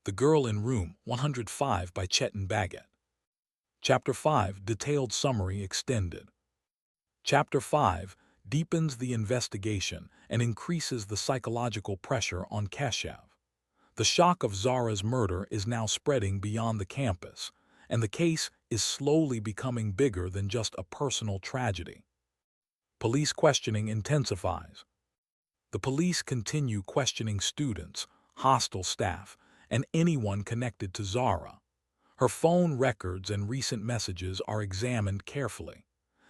The Girl in Room 105 by Chetan Bhagat. Chapter 5 Detailed Summary Extended. Chapter 5 deepens the investigation and increases the psychological pressure on Keshav. The shock of Zara's murder is now spreading beyond the campus, and the case is slowly becoming bigger than just a personal tragedy. Police questioning intensifies. The police continue questioning students, hostel staff, and anyone connected to Zara. Her phone records and recent messages are examined carefully.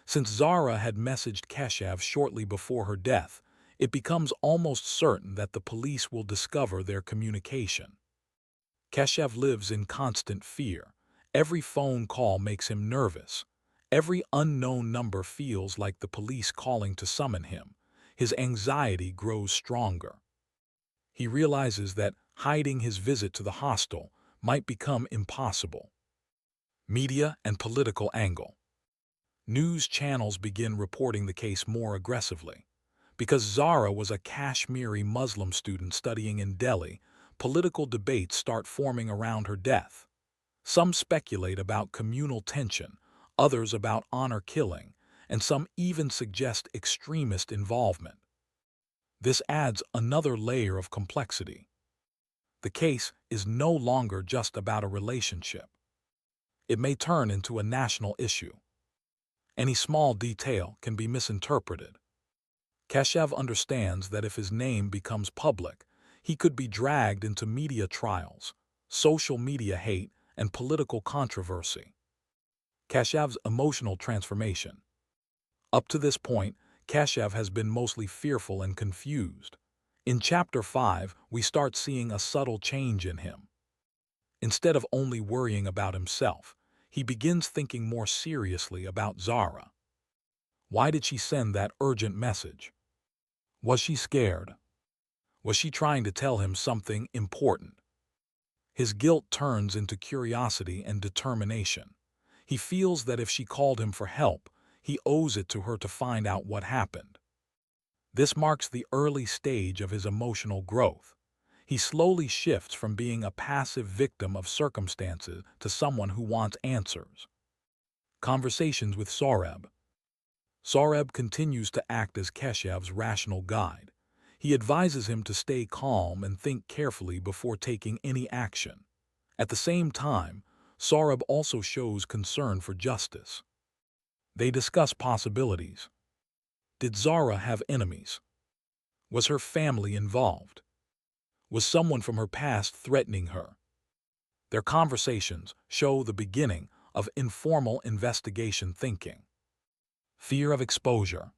Since Zara had messaged Keshav shortly before her death, it becomes almost certain that the police will discover their communication. Keshav lives in constant fear. Every phone call makes him nervous. Every unknown number feels like the police calling to summon him. His anxiety grows stronger. He realizes that hiding his visit to the hostel might become impossible. Media and political angle. News channels begin reporting the case more aggressively. Because Zara was a Kashmiri Muslim student studying in Delhi, political debates start forming around her death. Some speculate about communal tension, others about honor killing, and some even suggest extremist involvement. This adds another layer of complexity. The case is no longer just about a relationship. It may turn into a national issue. Any small detail can be misinterpreted. Keshav understands that if his name becomes public, he could be dragged into media trials, social media hate, and political controversy. Keshav's emotional transformation. Up to this point, Keshav has been mostly fearful and confused. In Chapter 5, we start seeing a subtle change in him. Instead of only worrying about himself, he begins thinking more seriously about Zara. Why did she send that urgent message? Was she scared? Was she trying to tell him something important? His guilt turns into curiosity and determination. He feels that if she called him for help, he owes it to her to find out what happened. This marks the early stage of his emotional growth. He slowly shifts from being a passive victim of circumstances to someone who wants answers. Conversations with Saurabh. Saurabh continues to act as Keshav's rational guide. He advises him to stay calm and think carefully before taking any action. At the same time, Saurabh also shows concern for justice. They discuss possibilities. Did Zara have enemies? Was her family involved? Was someone from her past threatening her? Their conversations show the beginning of informal investigation thinking. Fear of exposure.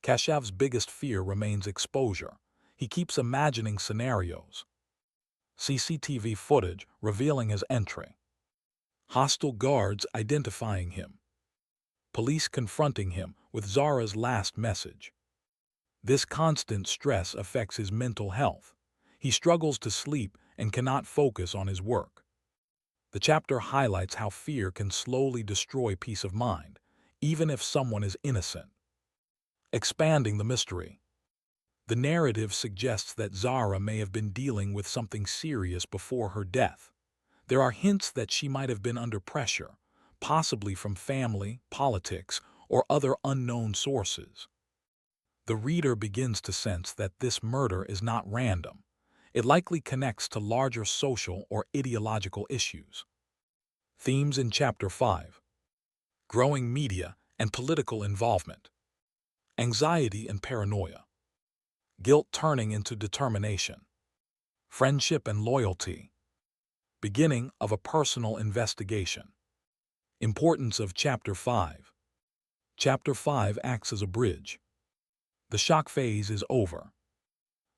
Keshav's biggest fear remains exposure. He keeps imagining scenarios. CCTV footage revealing his entry. Hostile guards identifying him. Police confronting him with Zara's last message. This constant stress affects his mental health. He struggles to sleep and cannot focus on his work. The chapter highlights how fear can slowly destroy peace of mind, even if someone is innocent. Expanding the mystery. The narrative suggests that Zara may have been dealing with something serious before her death. There are hints that she might have been under pressure, possibly from family, politics, or other unknown sources. The reader begins to sense that this murder is not random. It likely connects to larger social or ideological issues. Themes in Chapter 5. Growing media and political involvement. Anxiety and paranoia. Guilt turning into determination. Friendship and loyalty. Beginning of a personal investigation. Importance of Chapter 5. Chapter 5 acts as a bridge. The shock phase is over.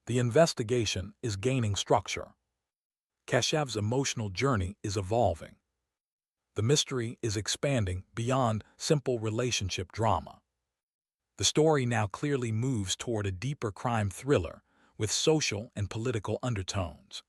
The investigation is gaining structure. Keshav's emotional journey is evolving. The mystery is expanding beyond simple relationship drama. The story now clearly moves toward a deeper crime thriller with social and political undertones.